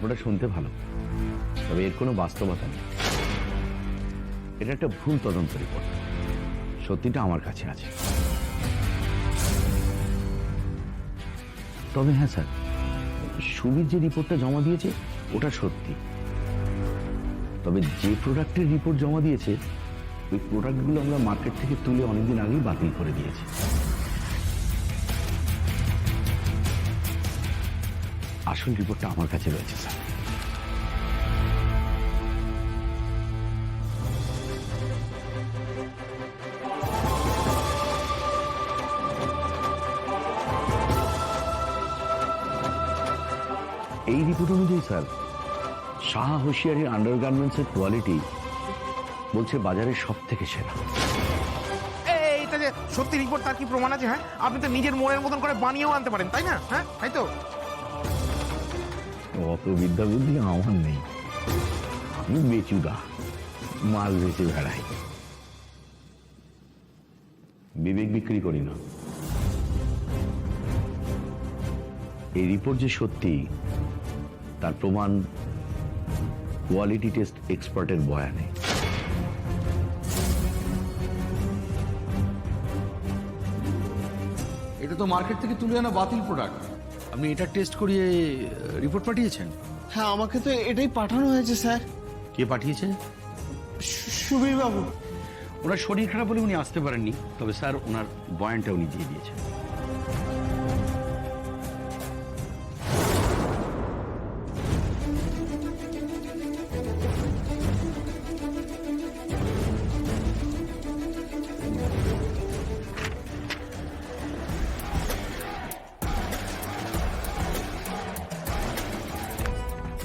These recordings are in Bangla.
গল্পটা শুনতে ভালো, তবে এর কোনো বাস্তবতা নেই। এটা একটা ভুল তদন্ত রিপোর্ট। সত্যিটা আমার কাছে আছে। তবে হ্যাঁ স্যার, সুবীর যে রিপোর্টটা জমা দিয়েছে ওটা সত্যি। তবে যে প্রোডাক্টের রিপোর্ট জমা দিয়েছে ওই প্রোডাক্টগুলো আমরা মার্কেট থেকে তুলে অনেকদিন আগেই বাতিল করে দিয়েছি। আসল রিপোর্টটা আমার কাছে রয়েছে স্যার। এই রিপোর্ট অনুযায়ী স্যার, সাহা হোশিয়ারির আন্ডারগার্মেন্টসের কোয়ালিটি বলছে বাজারের সব থেকে সেরা। এইটা যে সত্যি রিপোর্ট তার কি প্রমাণ আছে? হ্যাঁ, আপনি তো নিজের মনের মতন করে বানিয়েও আনতে পারেন, তাই না? হ্যাঁ, তাই তো। অত বিদ্যা বুদ্ধি আমার নেই। আমি বেচুদা, মাল বেচে বেড়াই, বিবেক বিক্রি করি না। এই রিপোর্ট যে সত্যি তার প্রমাণ কোয়ালিটি টেস্ট এক্সপার্টের বয়ানে। এটা তো মার্কেট থেকে তুলে আনা বাতিল প্রোডাক্ট। আপনি এটা টেস্ট করিয়ে রিপোর্ট পাঠিয়েছেন? হ্যাঁ, আমাকে তো এটাই পাঠানো হয়েছে স্যার। কে পাঠিয়েছে? সুবীর বাবু। ওনার শরীর খারাপ বলে উনি আসতে পারেননি, তবে স্যার ওনার বয়ানটা উনি দিয়ে দিয়েছেন।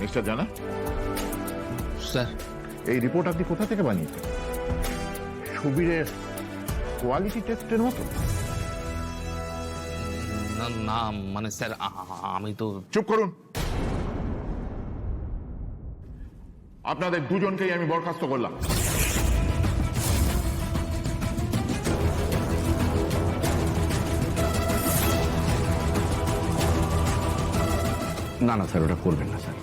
মিস্টার জানা, স্যার, এই রিপোর্ট আপনি কোথা থেকে বানিয়েছেন? সুবীরের কোয়ালিটি টেস্টের মতো? না মানে স্যার আমি তো। চুপ করুন। আপনাদের দুজনকেই আমি বরখাস্ত করলাম। না না স্যার, ওটা করবেন না স্যার।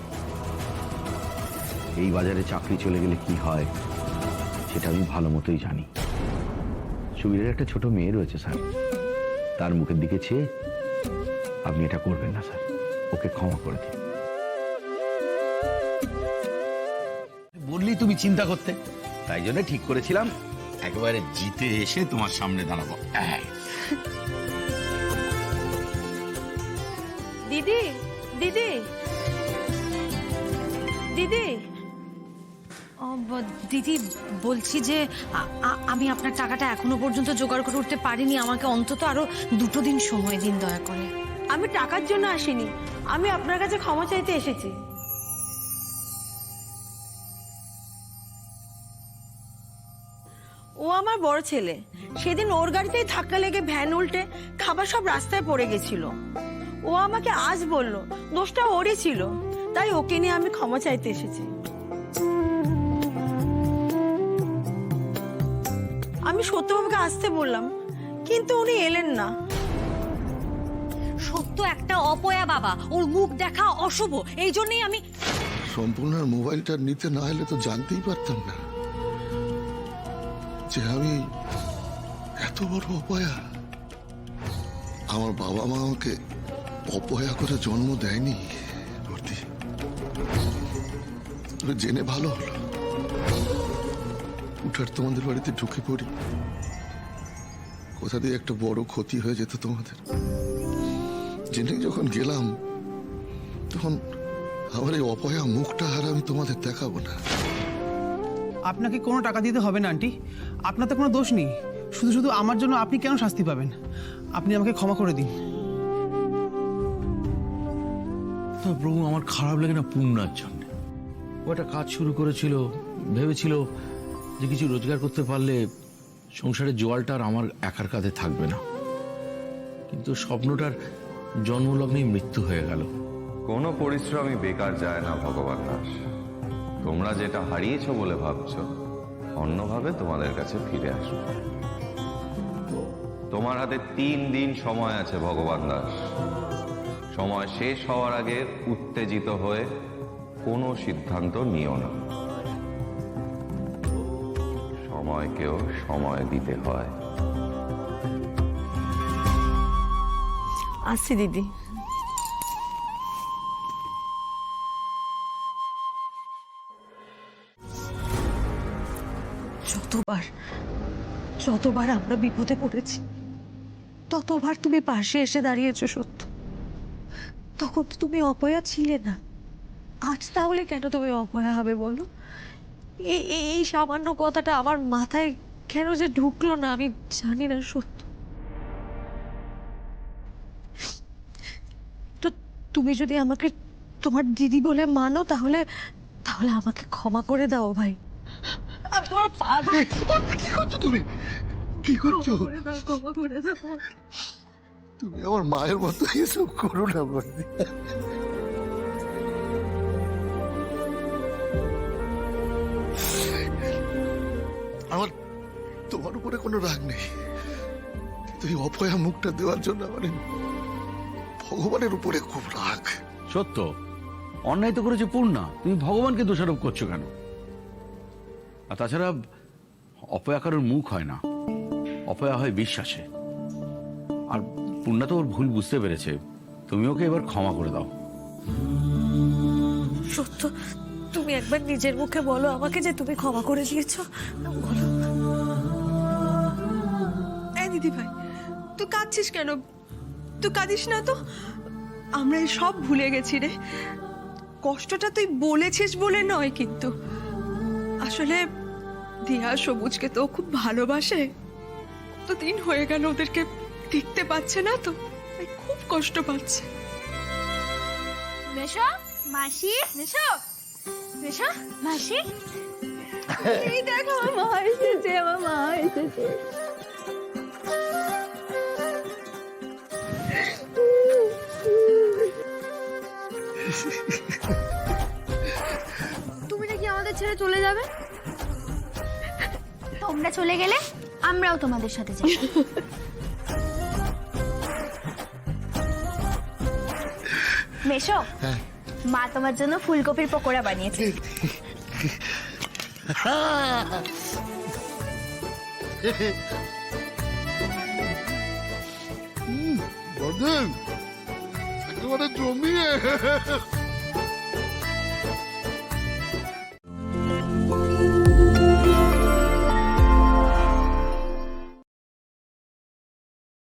এই বাজারে চাকরি চলে গেলে কি হয় সেটা আমি ভালো মতোই জানি। সুবীরের একটা ছোট মেয়ে রয়েছে স্যার, তার মুখের দিকে চেয়ে আপনি এটা করবেন না স্যার। ওকে ক্ষমা করে দিন। বললি তুমি চিন্তা করতে, তাই জন্য ঠিক করেছিলাম একেবারে জিতে এসে তোমার সামনে দাঁড়াবো। দিদি দিদি দিদি দিদি, বলছি যে আমি আপনার টাকাটা এখনো পর্যন্ত জোগাড় করে উঠতে পারিনি। আমাকে অন্তত আরো 2 দিন সময় দিন দয়া করে। আমি টাকার জন্য আসিনি, আমি আপনার কাছে ক্ষমা চাইতে এসেছি। ও আমার বড় ছেলে, সেদিন ওর গাড়িতেই ধাক্কা লেগে ভ্যান উল্টে খাবার সব রাস্তায় পড়ে গেছিল। ও আমাকে আজ বলল দোষটা ওরই ছিল, তাই ওকে নিয়ে আমি ক্ষমা চাইতে এসেছি। আমি সত্যবাবুকে আসতে বললাম, কিন্তু উনি এলেন না। সত্য একটা অপয়া বাবা, ওর মুখ দেখা অশুভ, এই জন্যই আমি। সম্পূর্ণার মোবাইলটা নিতে না এলে তো জানতেই পারতাম না যে আমি এত বড় অপয়া। আমার বাবা মা আমাকে অপয়া করে জন্ম দেয়নি ভর্তি। তবে জেনে ভালো হলো। উঠার তোমাদের বাড়িতে ঢুকে পড়ি, কোথা দিয়ে একটা বড় ক্ষতি হয়ে যেত তোমাদের। জেনে যখন গেলাম তখন আমার এই অপয়া মুখটা আর আমি তোমাদের দেখাবো না। আপনাকে কোনো টাকা দিতে হবে না আন্টি, আপনার তো কোনো দোষ নেই। শুধু শুধু আমার জন্য আপনি কেন শাস্তি পাবেন? আপনি আমাকে ক্ষমা করে দিন। তো প্রভু, আমার খারাপ লাগে না পূর্ণার জন্য। ও একটা কাজ শুরু করেছিল, ভেবেছিল যে কিছু রোজগার করতে পারলে সংসারের জোয়ালটা আর আমার একার কাঁধে থাকবে না। কিন্তু স্বপ্নটার জন্মলগ্নেই মৃত্যু হয়ে গেল। কোনো পরিশ্রমই বেকার যায় না ভগবান দাস। তোমরা যেটা হারিয়েছো বলে ভাবছো, অন্যভাবে তোমাদের কাছে ফিরে আসবে। তোমার হাতে 3 দিন সময় আছে ভগবান দাস। সময় শেষ হওয়ার আগে উত্তেজিত হয়ে কোনো সিদ্ধান্ত নিও না। সময়কেও সময় দিতে হয়। আসছি দিদি। যতবার আমরা বিপদে পড়েছি ততবার তুমি পাশে এসে দাঁড়িয়েছো সত্য। তখন তো তুমি অপয়া ছিলে না, আজ তাহলে কেন তুমি অপয়া হবে বলো? এই সামান্য কথাটা আমার মাথায় কেন যে ঢুকলো না আমি জানি না সত্য। তো তুমি যদি আমাকে তোমার দিদি বলে মানো তাহলে আমাকে ক্ষমা করে দাও ভাই। আমি তোমার পা ধরে- কি করছো তুমি? কি করছো? ক্ষমা করে দাও। তুমি আমার মায়ের মতো এসব করো না বর্দি। আমার তোমার উপরে কোনো রাগ নেই, কিন্তু এই অপয়া মুখটা দেওয়ার জন্য আমার এই ভগবানের উপরে খুব রাগ। সত্য, অন্যায় তো করেছে পূর্ণা, তুমি ভগবানকে দোষারোপ করছো কেন? আর তাছাড়া অপয়া কারোর মুখ হয় না, অপয়া হয় বিশ্বাসে। আর পূর্ণা তো ওর ভুল বুঝতে পেরেছে, তুমি ওকে এবার ক্ষমা করে দাও। সত্য, তুমি একবার নিজের মুখে বলো আমাকে যে তুমি ক্ষমা করে দিয়েছো, বলো। এই দিদি ভাই, তুই কাঁদছিস কেন? তুই কাঁদিস না তো, আমরা এই সব ভুলে গেছি রে। কষ্টটা তুই বলেছিস বলে নয়, কিন্তু আসলে দিয়া সবুজকে তো খুব ভালোবাসে। তো দিন হয়ে গেল ওদেরকে দেখতে পাচ্ছে না, তো তাই খুব কষ্ট পাচ্ছে। মেশো, মাসি, মেশো, মেশো, মাসি। এই দেখ আমার মা এসেছে, আমার মা এসেছে। তুমি নাকি আমাদের ছেড়ে চলে যাবে? তোমরা চলে গেলে আমরাও তোমাদের সাথে যাব। মেশো, মা তোমার জন্য ফুলকপির পকোড়া বানিয়েছে। বর্ধন একেবারে জমিয়ে